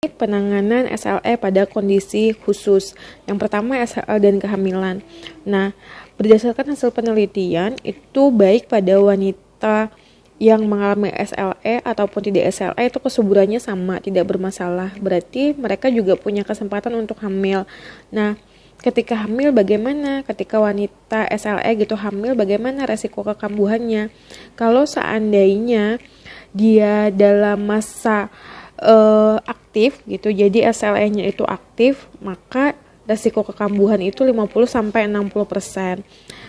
penanganan SLE pada kondisi khusus. Yang pertama SLE dan kehamilan. Nah, berdasarkan hasil penelitian itu baik pada wanita yang mengalami SLE ataupun tidak SLE itu kesuburannya sama, tidak bermasalah. Berarti mereka juga punya kesempatan untuk hamil. Nah, ketika hamil bagaimana? Ketika wanita SLE gitu hamil bagaimana resiko kekambuhannya? Kalau seandainya dia dalam masa aktif gitu, jadi SLE-nya itu aktif, maka resiko kekambuhan itu 50-60%.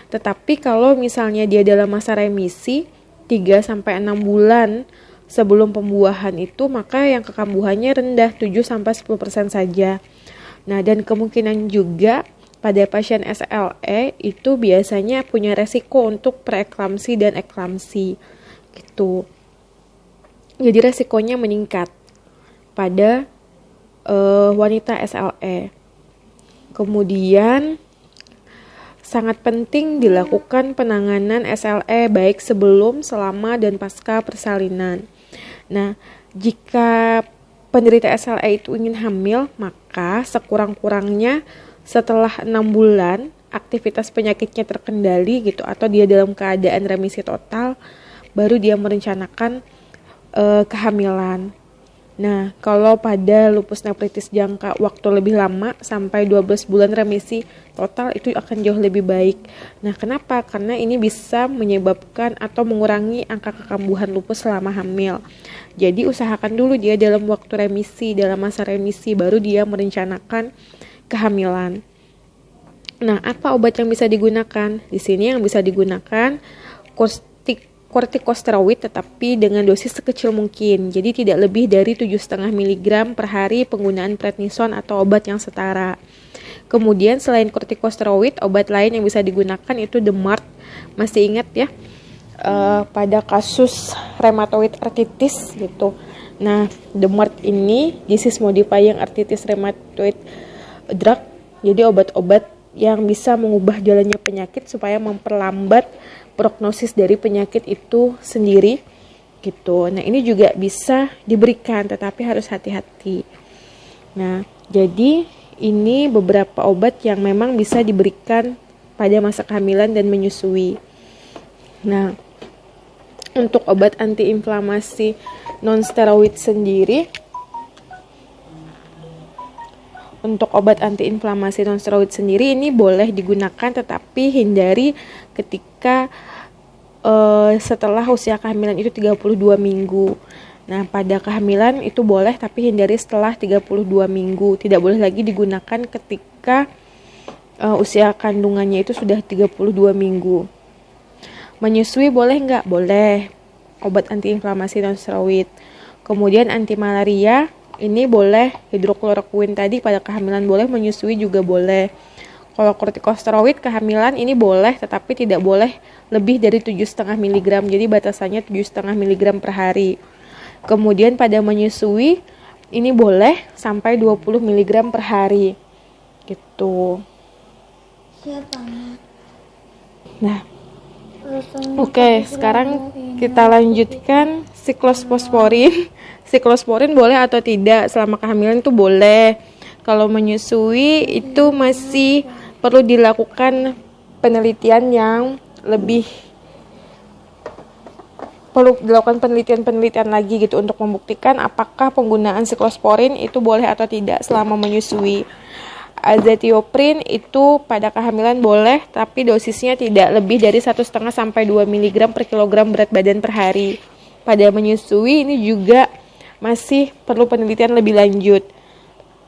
Tetapi kalau misalnya dia dalam masa remisi 3-6 bulan sebelum pembuahan itu, maka yang kekambuhannya rendah 7-10% saja. Nah, dan kemungkinan juga pada pasien SLE itu biasanya punya resiko untuk preeklamsi dan eklamsi gitu. Jadi resikonya meningkat pada wanita SLE. Kemudian sangat penting dilakukan penanganan SLE baik sebelum, selama, dan pasca persalinan. Nah, jika penderita SLE itu ingin hamil, maka sekurang-kurangnya setelah 6 bulan aktivitas penyakitnya terkendali gitu, atau dia dalam keadaan remisi total, baru dia merencanakan kehamilan. Nah, kalau pada lupus nephritis jangka waktu lebih lama sampai 12 bulan remisi total itu akan jauh lebih baik. Nah, kenapa? Karena ini bisa menyebabkan atau mengurangi angka kekambuhan lupus selama hamil. Jadi usahakan dulu dia dalam waktu remisi, dalam masa remisi baru dia merencanakan kehamilan. Nah, apa obat yang bisa digunakan? Di sini yang bisa digunakan kortikosteroid tetapi dengan dosis sekecil mungkin. Jadi tidak lebih dari 7,5 mg per hari penggunaan prednison atau obat yang setara. Kemudian selain kortikosteroid, obat lain yang bisa digunakan itu DMARD. Masih ingat ya? Pada kasus rheumatoid arthritis gitu. Nah, DMARD ini disease modifying arthritis rheumatoid drug. Jadi obat-obat yang bisa mengubah jalannya penyakit supaya memperlambat prognosis dari penyakit itu sendiri gitu. Nah, ini juga bisa diberikan tetapi harus hati-hati. Nah, jadi ini beberapa obat yang memang bisa diberikan pada masa kehamilan dan menyusui. Nah, untuk obat antiinflamasi non-steroid sendiri, ini boleh digunakan tetapi hindari ketika setelah usia kehamilan itu 32 minggu. Nah, pada kehamilan itu boleh tapi hindari setelah 32 minggu. Tidak boleh lagi digunakan ketika usia kandungannya itu sudah 32 minggu. Menyusui boleh nggak? Boleh. Obat antiinflamasi non-steroid. Kemudian anti malaria ini boleh, hidrokloroquine tadi pada kehamilan boleh, menyusui juga boleh. Kalau kortikosteroid kehamilan ini boleh, tetapi tidak boleh lebih dari 7,5 mg. Jadi batasannya 7,5 mg per hari. Kemudian pada menyusui ini boleh sampai 20 mg per hari. Gitu. Nah, oke, sekarang kita lanjutkan siklosporin. Siklosporin boleh atau tidak selama kehamilan itu boleh. Kalau menyusui itu masih perlu dilakukan penelitian yang lebih, perlu dilakukan penelitian lagi gitu untuk membuktikan apakah penggunaan siklosporin itu boleh atau tidak selama menyusui. Azathioprine itu pada kehamilan boleh, tapi dosisnya tidak lebih dari 1,5 sampai 2 mg per kilogram berat badan per hari. Pada menyusui ini juga masih perlu penelitian lebih lanjut.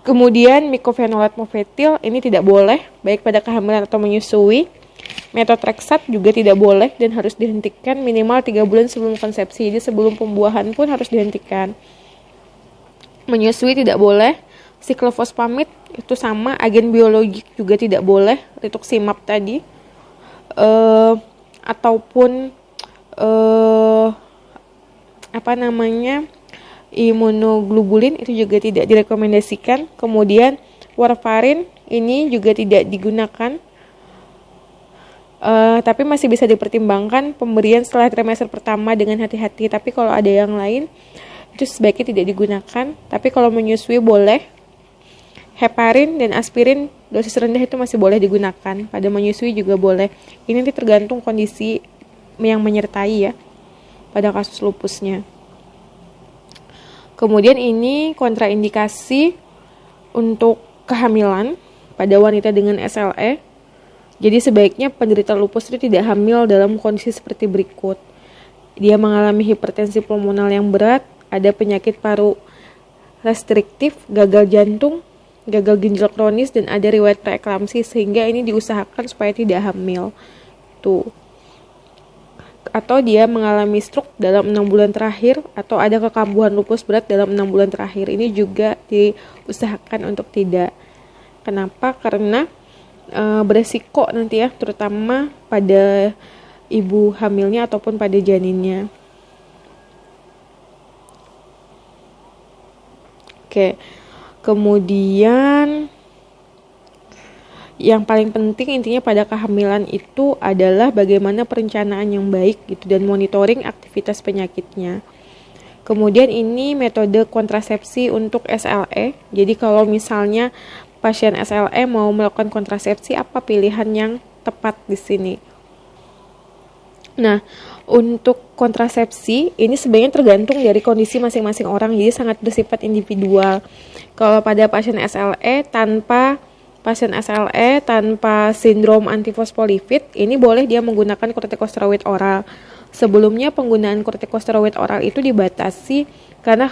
Kemudian mycophenolate mofetil ini tidak boleh baik pada kehamilan atau menyusui. Methotrexate juga tidak boleh dan harus dihentikan minimal 3 bulan sebelum konsepsi. Jadi sebelum pembuahan pun harus dihentikan. Menyusui tidak boleh. Siklofosfamid itu sama, agen biologik juga tidak boleh. Rituximab tadi ataupun imunoglobulin itu juga tidak direkomendasikan. Kemudian warfarin ini juga tidak digunakan, tapi masih bisa dipertimbangkan pemberian setelah trimester pertama dengan hati-hati. Tapi kalau ada yang lain itu sebaiknya tidak digunakan. Tapi kalau menyusui boleh. Heparin dan aspirin dosis rendah itu masih boleh digunakan. Pada menyusui juga boleh. Ini nanti tergantung kondisi yang menyertai ya pada kasus lupusnya. Kemudian ini kontraindikasi untuk kehamilan pada wanita dengan SLE. Jadi sebaiknya penderita lupus itu tidak hamil dalam kondisi seperti berikut. Dia mengalami hipertensi pulmonal yang berat, ada penyakit paru restriktif, gagal jantung, gagal ginjal kronis, dan ada riwayat preeklamsi, sehingga ini diusahakan supaya tidak hamil. Tuh. Atau dia mengalami stroke dalam 6 bulan terakhir, atau ada kekambuhan lupus berat dalam 6 bulan terakhir. Ini juga diusahakan untuk tidak. Kenapa? Karena beresiko nanti ya, terutama pada ibu hamilnya ataupun pada janinnya. Oke. Kemudian yang paling penting intinya pada kehamilan itu adalah bagaimana perencanaan yang baik gitu dan monitoring aktivitas penyakitnya. Kemudian ini metode kontrasepsi untuk SLE. Jadi kalau misalnya pasien SLE mau melakukan kontrasepsi, apa pilihan yang tepat di sini? Nah, untuk kontrasepsi ini sebenarnya tergantung dari kondisi masing-masing orang, jadi sangat bersifat individual. Kalau pada pasien SLE tanpa sindrom antifosfolipid, ini boleh dia menggunakan kortikosteroid oral. Sebelumnya penggunaan kortikosteroid oral itu dibatasi karena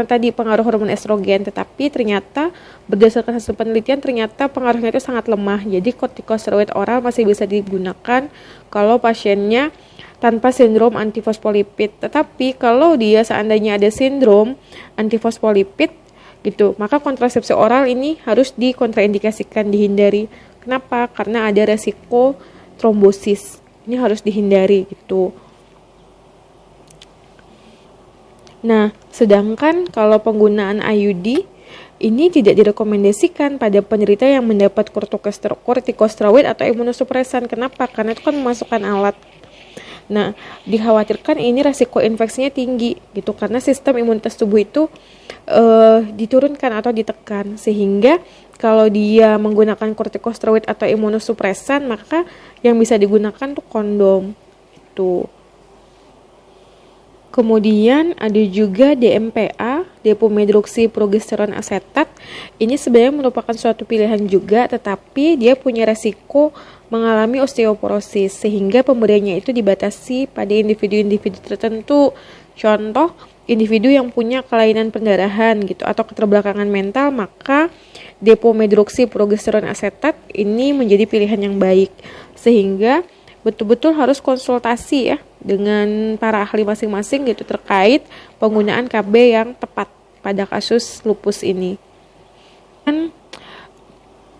tadi pengaruh hormon estrogen, tetapi ternyata berdasarkan hasil penelitian ternyata pengaruhnya itu sangat lemah. Jadi kortikosteroid oral masih bisa digunakan kalau pasiennya tanpa sindrom antifosfolipid. Tetapi kalau dia seandainya ada sindrom antifosfolipid gitu, maka kontrasepsi oral ini harus dikontraindikasikan, dihindari. Kenapa? Karena ada resiko trombosis. Ini harus dihindari gitu. Nah, sedangkan kalau penggunaan IUD ini tidak direkomendasikan pada penderita yang mendapat kortikosteroid atau imunosupresan. Kenapa? Karena itu kan memasukkan alat. Nah, dikhawatirkan ini resiko infeksinya tinggi gitu karena sistem imunitas tubuh itu diturunkan atau ditekan, sehingga kalau dia menggunakan kortikosteroid atau imunosupresan, maka yang bisa digunakan tuh kondom itu. Kemudian ada juga DMPA, depomedroksiprogesteron asetat. Ini sebenarnya merupakan suatu pilihan juga, tetapi dia punya resiko mengalami osteoporosis, sehingga pemberiannya itu dibatasi pada individu-individu tertentu. Contoh, individu yang punya kelainan pendarahan gitu atau keterbelakangan mental, maka depomedroksiprogesteron asetat ini menjadi pilihan yang baik. Sehingga betul-betul harus konsultasi ya dengan para ahli masing-masing gitu terkait penggunaan KB yang tepat pada kasus lupus ini. Dan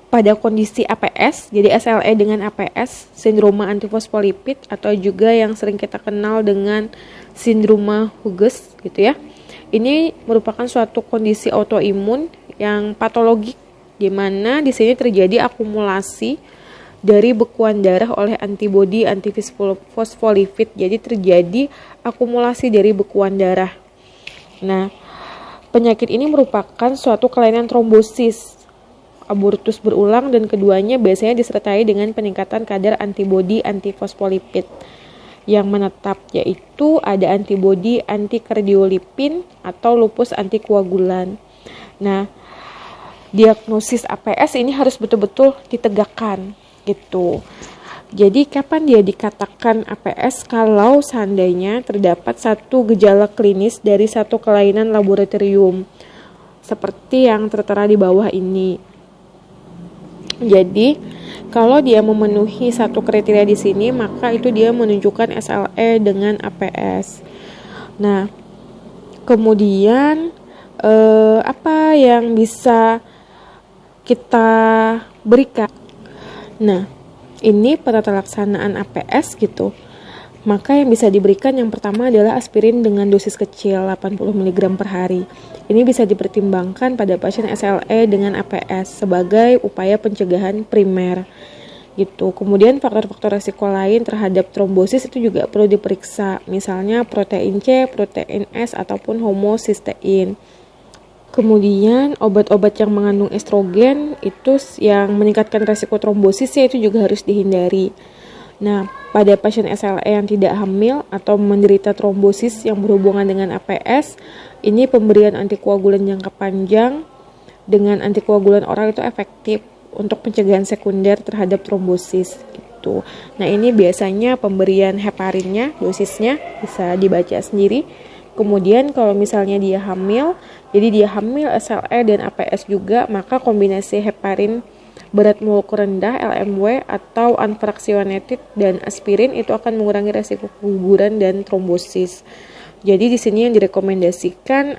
pada kondisi APS, jadi SLE dengan APS, sindroma antifosfolipid, atau juga yang sering kita kenal dengan sindroma Hughes gitu ya. Ini merupakan suatu kondisi autoimun yang patologik, di mana di sini terjadi akumulasi dari bekuan darah oleh antibodi antifosfolipid. Jadi terjadi akumulasi dari bekuan darah. Nah, penyakit ini merupakan suatu kelainan trombosis abortus berulang, dan keduanya biasanya disertai dengan peningkatan kadar antibodi antifosfolipid yang menetap, yaitu ada antibodi antikardiolipin atau lupus antikoagulan. Nah, diagnosis APS ini harus betul-betul ditegakkan gitu. Jadi kapan dia dikatakan APS? Kalau seandainya terdapat satu gejala klinis dari satu kelainan laboratorium seperti yang tertera di bawah ini. Jadi, kalau dia memenuhi satu kriteria di sini, maka itu dia menunjukkan SLE dengan APS. Nah, kemudian apa yang bisa kita berikan? Nah, ini penata laksanaan APS gitu. Maka yang bisa diberikan yang pertama adalah aspirin dengan dosis kecil 80 mg per hari. Ini bisa dipertimbangkan pada pasien SLE dengan APS sebagai upaya pencegahan primer. gitu. Kemudian faktor-faktor resiko lain terhadap trombosis itu juga perlu diperiksa, misalnya protein C, protein S, ataupun homocysteine. Kemudian obat-obat yang mengandung estrogen itu yang meningkatkan resiko trombosis ya, itu juga harus dihindari. Nah, pada pasien SLE yang tidak hamil atau menderita trombosis yang berhubungan dengan APS, ini pemberian antikoagulan jangka panjang dengan antikoagulan oral itu efektif untuk pencegahan sekunder terhadap trombosis gitu. Nah, ini biasanya pemberian heparinnya, dosisnya bisa dibaca sendiri. Kemudian kalau misalnya dia hamil, jadi dia hamil SLE dan APS juga, maka kombinasi heparin berat molekul rendah LMW atau unfractionated dan aspirin itu akan mengurangi resiko keguguran dan trombosis. Jadi di sini yang direkomendasikan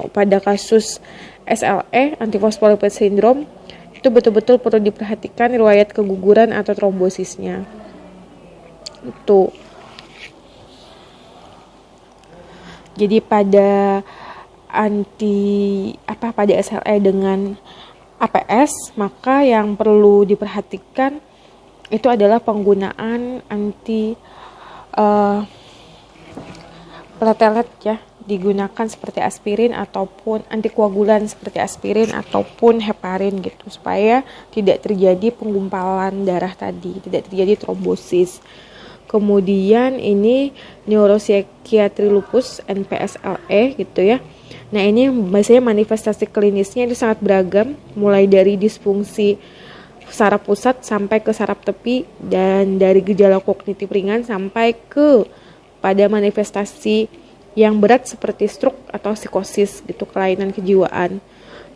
pada kasus SLE, antifosfolipid syndrome, itu betul-betul perlu diperhatikan riwayat keguguran atau trombosisnya. Itu. Jadi pada pada SLE dengan APS, maka yang perlu diperhatikan itu adalah penggunaan platelet ya, digunakan seperti aspirin ataupun antikoagulan seperti aspirin ataupun heparin gitu, supaya tidak terjadi penggumpalan darah tadi, tidak terjadi trombosis. Kemudian ini neuropsikiatri lupus NPSLE gitu ya. Nah, ini biasanya manifestasi klinisnya itu sangat beragam, mulai dari disfungsi saraf pusat sampai ke saraf tepi, dan dari gejala kognitif ringan sampai ke pada manifestasi yang berat seperti stroke atau psikosis gitu, kelainan kejiwaan.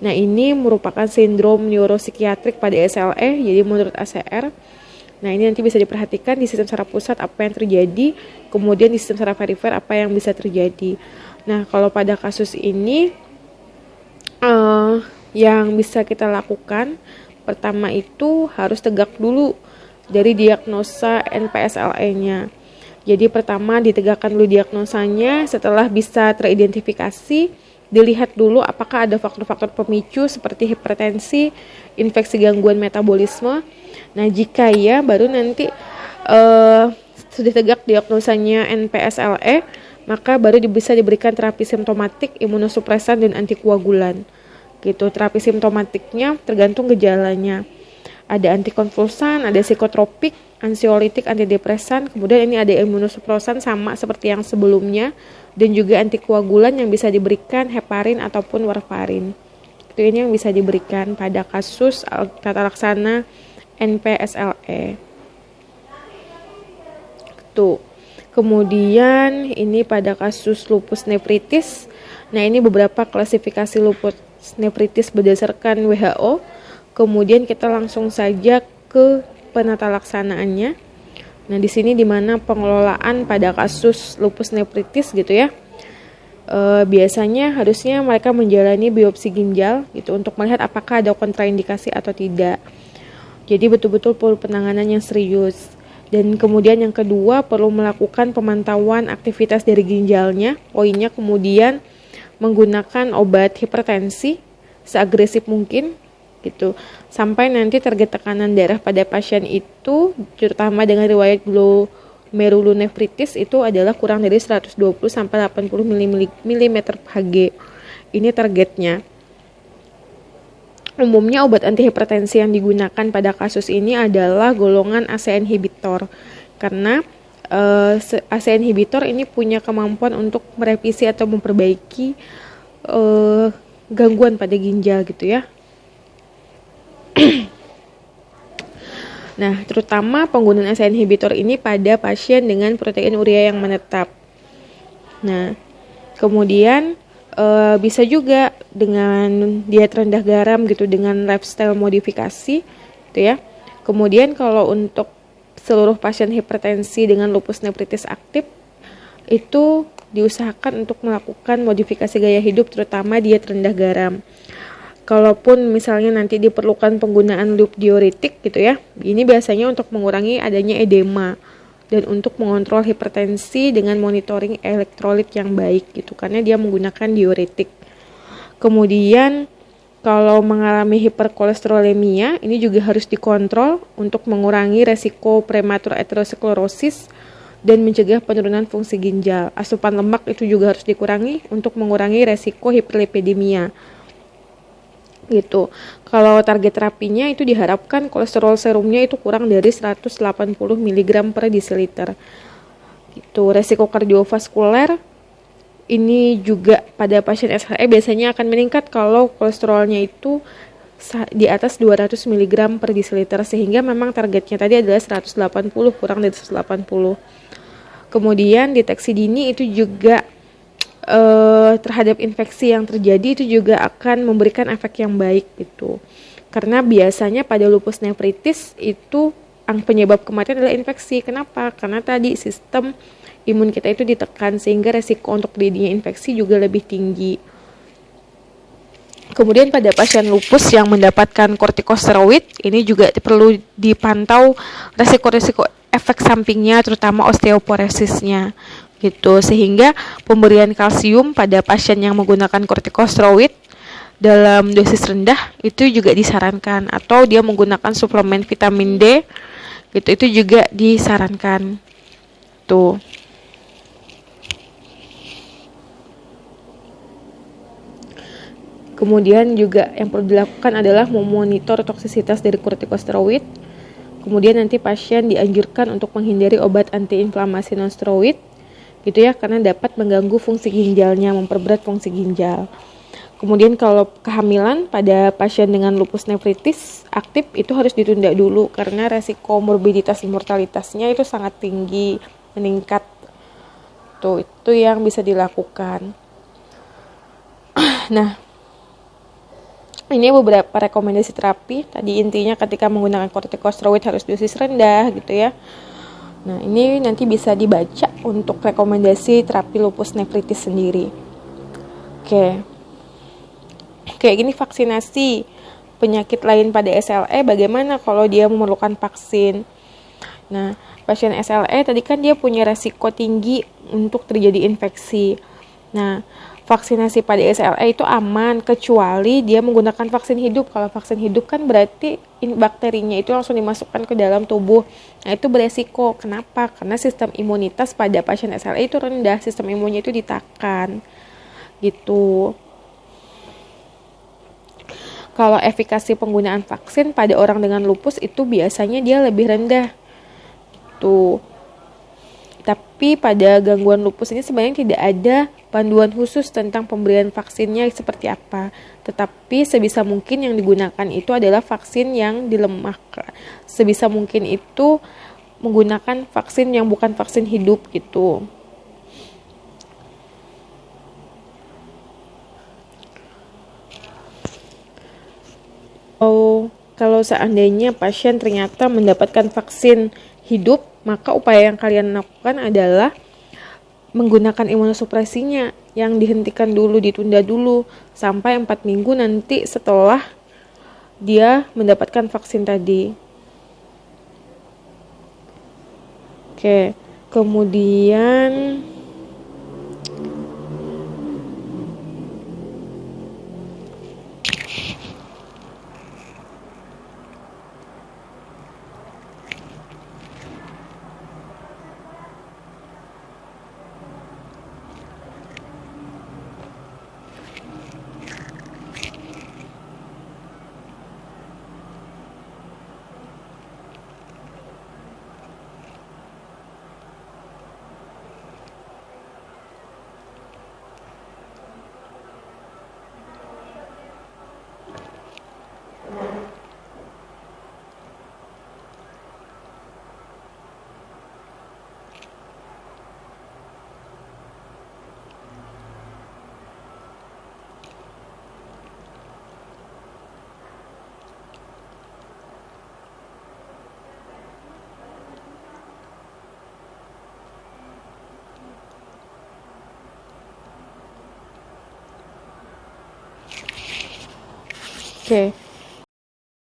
Nah, ini merupakan sindrom neuropsikiatrik pada SLE, jadi menurut ACR. Nah, ini nanti bisa diperhatikan di sistem saraf pusat apa yang terjadi, kemudian di sistem saraf perifer apa yang bisa terjadi. Nah, kalau pada kasus ini yang bisa kita lakukan, pertama itu harus tegak dulu dari diagnosa NPSLE-nya. Jadi pertama ditegakkan dulu diagnosanya, setelah bisa teridentifikasi, dilihat dulu apakah ada faktor-faktor pemicu seperti hipertensi, infeksi gangguan metabolisme. Nah, jika ya, baru nanti sudah tegak diagnosanya NPSLE, maka baru bisa diberikan terapi simptomatik, imunosupresan, dan antikoagulan. Gitu. Terapi simptomatiknya tergantung gejalanya. Ada antikonvulsan, ada psikotropik, ansiolitik, antidepresan, kemudian ini ada imunosupresan sama seperti yang sebelumnya, dan juga antikoagulan yang bisa diberikan heparin ataupun warfarin. Itu ini yang bisa diberikan pada kasus tata laksana NPSLE. Tuh. Kemudian ini pada kasus lupus nefritis. Nah, ini beberapa klasifikasi lupus nefritis berdasarkan WHO. Kemudian kita langsung saja ke penata laksanaannya. Nah, di sini di mana pengelolaan pada kasus lupus nefritis gitu ya. Biasanya harusnya mereka menjalani biopsi ginjal gitu untuk melihat apakah ada kontraindikasi atau tidak. Jadi betul-betul perlu penanganan yang serius. Dan kemudian yang kedua perlu melakukan pemantauan aktivitas dari ginjalnya. Poinnya kemudian menggunakan obat hipertensi seagresif mungkin gitu. Sampai nanti target tekanan darah pada pasien itu terutama dengan riwayat glomerulonefritis itu adalah kurang dari 120 sampai 80 mm/Hg. Ini targetnya. Umumnya obat antihipertensi yang digunakan pada kasus ini adalah golongan ACE inhibitor, karena ACE inhibitor ini punya kemampuan untuk merevisi atau memperbaiki gangguan pada ginjal gitu ya. Nah, terutama penggunaan ACE inhibitor ini pada pasien dengan protein urea yang menetap. Nah, kemudian bisa juga dengan diet rendah garam gitu, dengan lifestyle modifikasi gitu ya. Kemudian kalau untuk seluruh pasien hipertensi dengan lupus nefritis aktif itu diusahakan untuk melakukan modifikasi gaya hidup terutama diet rendah garam. Kalaupun misalnya nanti diperlukan penggunaan loop diuretik gitu ya, ini biasanya untuk mengurangi adanya edema dan untuk mengontrol hipertensi dengan monitoring elektrolit yang baik gitu, karena dia menggunakan diuretik. Kemudian Kalau mengalami hiperkolesterolemia, ini juga harus dikontrol untuk mengurangi resiko prematur aterosklerosis dan mencegah penurunan fungsi ginjal. Asupan lemak itu juga harus dikurangi untuk mengurangi resiko hiperlipidemia. Gitu. Kalau target terapinya itu diharapkan kolesterol serumnya itu kurang dari 180 mg per desiliter. Gitu. Resiko kardiovaskuler ini juga pada pasien SHE biasanya akan meningkat kalau kolesterolnya itu di atas 200 mg per desiliter, sehingga memang targetnya tadi adalah 180 kurang dari 180. Kemudian deteksi dini itu juga terhadap infeksi yang terjadi itu juga akan memberikan efek yang baik gitu. Karena biasanya pada lupus nefritis itu penyebab kematian adalah infeksi. Kenapa? Karena tadi sistem imun kita itu ditekan sehingga resiko untuk terjadinya infeksi juga lebih tinggi. Kemudian pada pasien lupus yang mendapatkan kortikosteroid, ini juga perlu dipantau resiko-resiko efek sampingnya, terutama osteoporosisnya gitu. Sehingga pemberian kalsium pada pasien yang menggunakan kortikosteroid dalam dosis rendah itu juga disarankan, atau dia menggunakan suplemen vitamin D gitu, itu juga disarankan tuh. Kemudian juga yang perlu dilakukan adalah memonitor toksisitas dari kortikosteroid. Kemudian nanti pasien dianjurkan untuk menghindari obat antiinflamasi non-steroid gitu ya, karena dapat mengganggu fungsi ginjalnya, memperberat fungsi ginjal. Kemudian kalau kehamilan pada pasien dengan lupus nefritis aktif itu harus ditunda dulu karena resiko morbiditas dan mortalitasnya itu sangat tinggi, meningkat. Tuh, itu yang bisa dilakukan. Nah, ini beberapa rekomendasi terapi. Tadi intinya ketika menggunakan kortikosteroid harus dosis rendah gitu ya. Nah, ini nanti bisa dibaca untuk rekomendasi terapi lupus nefritis sendiri. Oke. Kayak gini vaksinasi penyakit lain pada SLE bagaimana kalau dia memerlukan vaksin. Nah, pasien SLE tadi kan dia punya resiko tinggi untuk terjadi infeksi. Nah, vaksinasi pada SLE itu aman kecuali dia menggunakan vaksin hidup. Kalau vaksin hidup kan berarti bakterinya itu langsung dimasukkan ke dalam tubuh. Nah, itu beresiko. Kenapa? Karena sistem imunitas pada pasien SLE itu rendah, sistem imunnya itu ditekan. Gitu. Kalau efikasi penggunaan vaksin pada orang dengan lupus itu biasanya dia lebih rendah. Gitu. Tapi pada gangguan lupus ini sebenarnya tidak ada panduan khusus tentang pemberian vaksinnya seperti apa. Tetapi sebisa mungkin yang digunakan itu adalah vaksin yang dilemahkan. Sebisa mungkin itu menggunakan vaksin yang bukan vaksin hidup gitu. Kalau seandainya pasien ternyata mendapatkan vaksin hidup, maka upaya yang kalian lakukan adalah menggunakan imunosupresinya yang dihentikan dulu, ditunda dulu sampai 4 minggu nanti setelah dia mendapatkan vaksin tadi. Oke, kemudian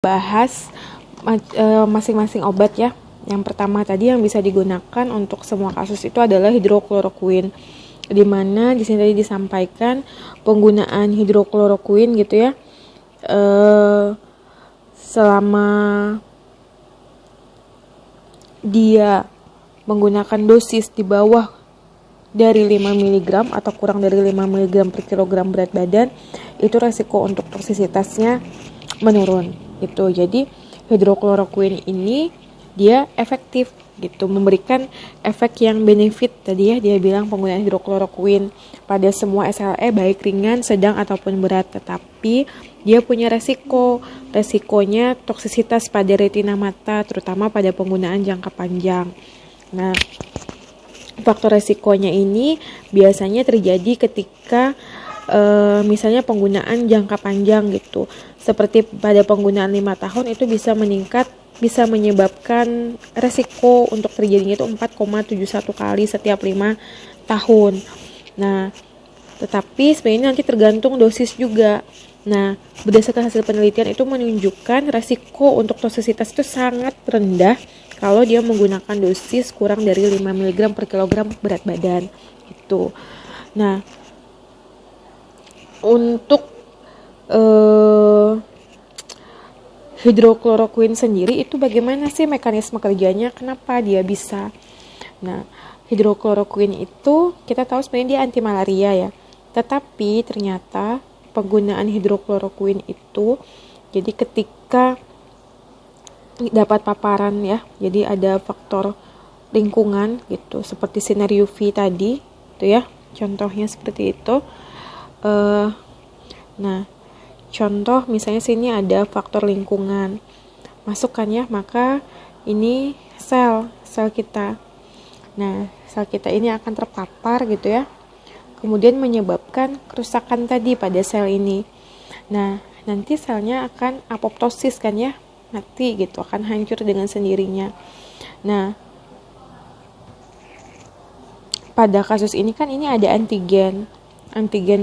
bahas masing-masing obat ya. Yang pertama tadi yang bisa digunakan untuk semua kasus itu adalah hidrokloroquine. Di mana di sini tadi disampaikan penggunaan hidrokloroquine gitu ya. selama dia menggunakan dosis di bawah dari 5 mg atau kurang dari 5 mg per kilogram berat badan, itu resiko untuk toksisitasnya menurun gitu. Jadi hidrokloroquine ini dia efektif gitu, memberikan efek yang benefit. Tadi ya dia bilang penggunaan hidrokloroquine pada semua SLE baik ringan, sedang ataupun berat, tetapi dia punya resikonya toksisitas pada retina mata, terutama pada penggunaan jangka panjang. Nah, faktor resikonya ini biasanya terjadi ketika misalnya penggunaan jangka panjang gitu. Seperti pada penggunaan 5 tahun itu bisa menyebabkan resiko untuk terjadinya itu 4,71 kali setiap 5 tahun. Nah, tetapi sebenarnya nanti tergantung dosis juga. Nah, berdasarkan hasil penelitian itu menunjukkan resiko untuk toksisitas itu sangat rendah kalau dia menggunakan dosis kurang dari 5 mg per kilogram berat badan gitu. Nah, untuk hidrokloroquine sendiri itu bagaimana sih mekanisme kerjanya, kenapa dia bisa? Nah, hidrokloroquine itu kita tahu sebenarnya dia anti malaria ya, tetapi ternyata penggunaan hidrokloroquine itu jadi ketika dapat paparan ya, jadi ada faktor lingkungan gitu seperti sinar UV tadi itu ya, contohnya seperti itu. Nah, contoh misalnya sini ada faktor lingkungan masukkan ya, maka ini sel kita. Nah, sel kita ini akan terpapar gitu ya, kemudian menyebabkan kerusakan tadi pada sel ini. Nah, nanti selnya akan apoptosis kan ya, mati gitu, akan hancur dengan sendirinya. Nah, pada kasus ini kan ini ada antigen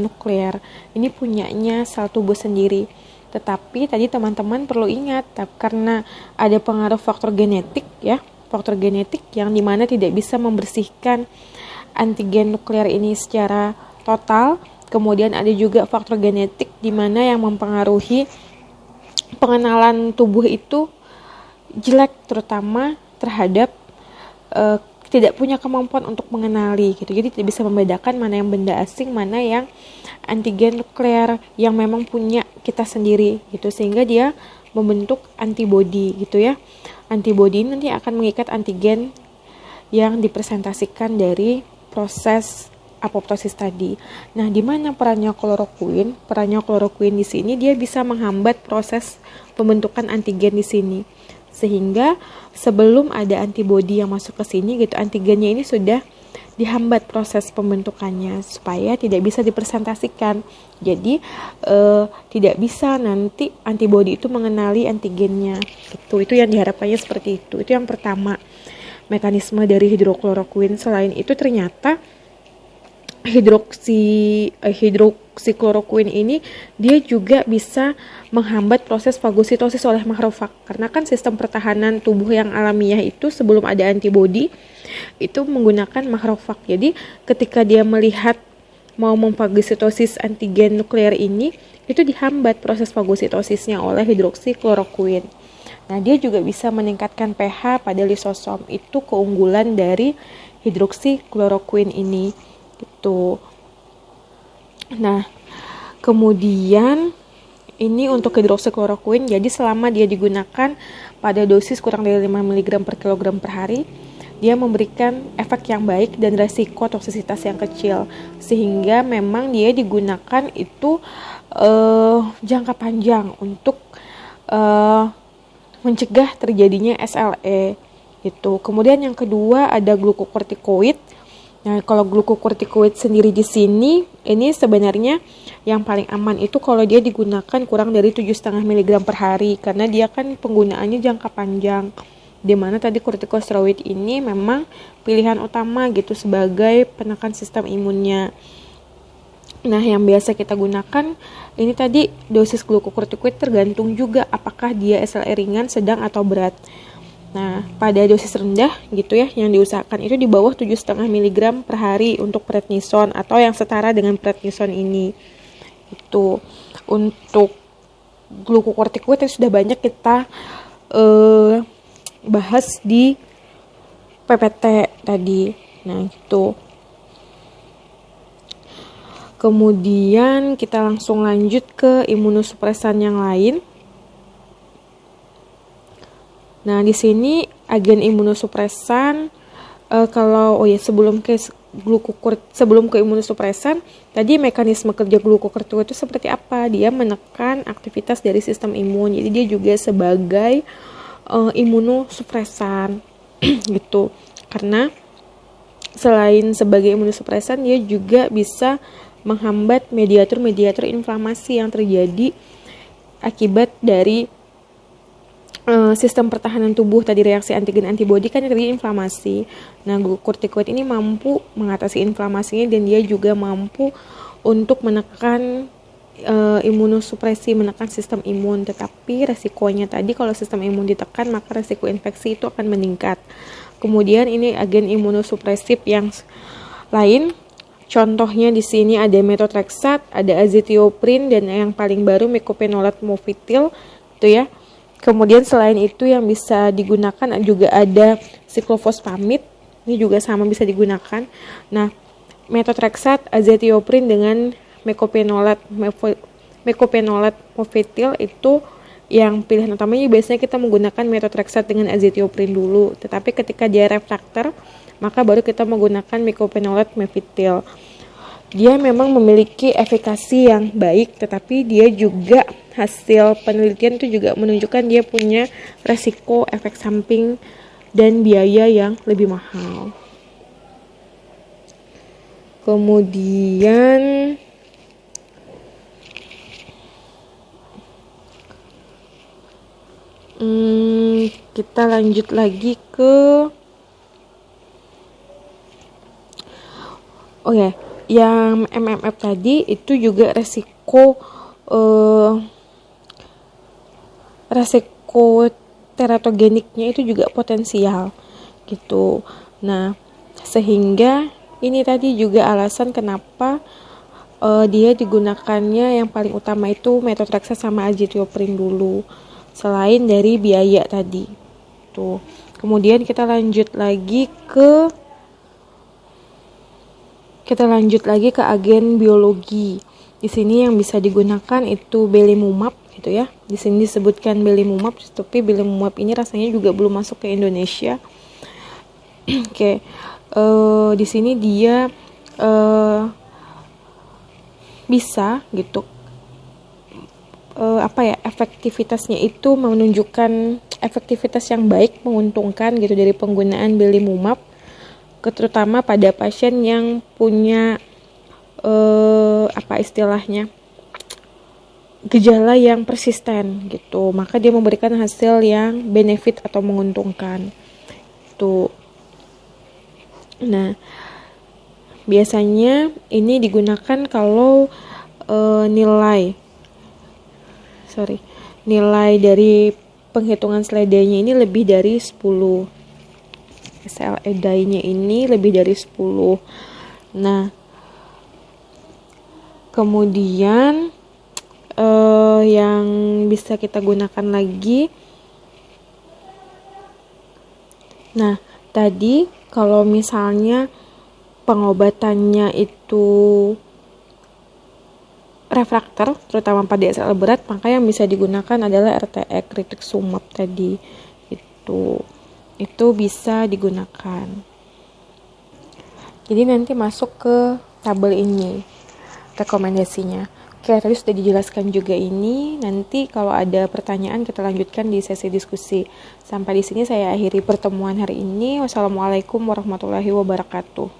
nuklear. Ini punyanya sel tubuh sendiri. Tetapi tadi teman-teman perlu ingat, karena ada pengaruh faktor genetik ya, faktor genetik yang dimana tidak bisa membersihkan antigen nuklear ini secara total. Kemudian ada juga faktor genetik di mana yang mempengaruhi pengenalan tubuh itu jelek, terutama terhadap tidak punya kemampuan untuk mengenali gitu. Jadi tidak bisa membedakan mana yang benda asing, mana yang antigen nuklear yang memang punya kita sendiri gitu, sehingga dia membentuk antibodi gitu ya. Antibodi ini nanti akan mengikat antigen yang dipresentasikan dari proses apoptosis tadi. Nah, di mana perannya kloroquine? Perannya kloroquine di sini dia bisa menghambat proses pembentukan antigen di sini. Sehingga sebelum ada antibodi yang masuk ke sini gitu, antigennya ini sudah dihambat proses pembentukannya supaya tidak bisa dipresentasikan. Jadi tidak bisa nanti antibodi itu mengenali antigennya. Itu yang diharapkannya seperti itu. Itu yang pertama, mekanisme dari hidrokloroquine. Selain itu ternyata hidroksikloroquine ini dia juga bisa menghambat proses fagositosis oleh makrofag, karena kan sistem pertahanan tubuh yang alamiah itu sebelum ada antibodi itu menggunakan makrofag. Jadi ketika dia melihat mau memfagositosis antigen nuklear ini, itu dihambat proses fagositosisnya oleh hidroksikloroquine. Nah, dia juga bisa meningkatkan pH pada lisosom. Itu keunggulan dari hidroksikloroquine ini gitu. Nah, kemudian ini untuk hidroksikloroquine, jadi selama dia digunakan pada dosis kurang dari 5 mg per kilogram per hari, dia memberikan efek yang baik dan resiko toksisitas yang kecil, sehingga memang dia digunakan itu jangka panjang untuk mencegah terjadinya SLE gitu. Kemudian yang kedua ada glukokortikoid. Nah, kalau glukokortikoid sendiri di sini, ini sebenarnya yang paling aman itu kalau dia digunakan kurang dari 7,5 mg per hari, karena dia kan penggunaannya jangka panjang. Di mana tadi kortikosteroid ini memang pilihan utama gitu sebagai penekan sistem imunnya. Nah, yang biasa kita gunakan ini tadi dosis glukokortikoid tergantung juga apakah dia SLE ringan, sedang atau berat. Nah, pada dosis rendah gitu ya, yang diusahakan itu di bawah 7,5 mg per hari untuk prednison atau yang setara dengan prednison ini. Itu untuk glukokortikoid yang sudah banyak kita bahas di PPT tadi. Nah, gitu. Kemudian kita langsung lanjut ke imunosupresan yang lain. Nah, di sini agen imunosupresan sebelum ke imunosupresan, tadi mekanisme kerja glukokortikoid itu seperti apa? Dia menekan aktivitas dari sistem imun. Jadi dia juga sebagai imunosupresan gitu. Karena selain sebagai imunosupresan, dia juga bisa menghambat mediator-mediator inflamasi yang terjadi akibat dari sistem pertahanan tubuh tadi, reaksi antigen antibodi kan terjadi inflamasi. Nah, glukokortikoid ini mampu mengatasi inflamasinya dan dia juga mampu untuk menekan imunosupresi, menekan sistem imun. Tetapi resikonya tadi kalau sistem imun ditekan maka resiko infeksi itu akan meningkat. Kemudian ini agen imunosupresif yang lain. Contohnya di sini ada methotrexate, ada azathioprine, dan yang paling baru mecophenolate mofetil gitu ya. Kemudian selain itu yang bisa digunakan juga ada siklofosfamid. Ini juga sama bisa digunakan. Nah, methotrexate, azathioprine dengan mecophenolate mofetil itu yang pilihan utamanya biasanya kita menggunakan methotrexate dengan azathioprine dulu. Tetapi ketika dia refraktor, maka baru kita menggunakan mecophenolate mofetil. Dia memang memiliki efikasi yang baik, tetapi dia juga hasil penelitian itu juga menunjukkan dia punya resiko efek samping dan biaya yang lebih mahal. Kemudian kita lanjut lagi ke yang MMF tadi itu juga resiko teratogeniknya itu juga potensial gitu. Nah, sehingga ini tadi juga alasan kenapa dia digunakannya yang paling utama itu methotrexate sama azathioprine dulu, selain dari biaya tadi. Tuh. Kemudian kita lanjut lagi ke agen biologi. Di sini yang bisa digunakan itu belimumab gitu ya. Di sini disebutkan belimumab, tapi belimumab ini rasanya juga belum masuk ke Indonesia. Oke. Di sini dia bisa gitu efektivitasnya itu menunjukkan efektivitas yang baik, menguntungkan gitu dari penggunaan belimumab, terutama pada pasien yang punya gejala yang persisten gitu, maka dia memberikan hasil yang benefit atau menguntungkan tuh. Nah, biasanya ini digunakan kalau nilai dari penghitungan SLEDAI-nya ini lebih dari 10. SLEDAI-nya ini lebih dari 10. Nah, kemudian yang bisa kita gunakan lagi. Nah, tadi kalau misalnya pengobatannya itu refraktor, terutama pada SL berat, maka yang bisa digunakan adalah RTX, rituximab tadi. Itu bisa digunakan. Jadi nanti masuk ke tabel ini rekomendasinya. Oke, tadi sudah dijelaskan juga ini. Nanti kalau ada pertanyaan kita lanjutkan di sesi diskusi. Sampai di sini saya akhiri pertemuan hari ini. Wassalamualaikum warahmatullahi wabarakatuh.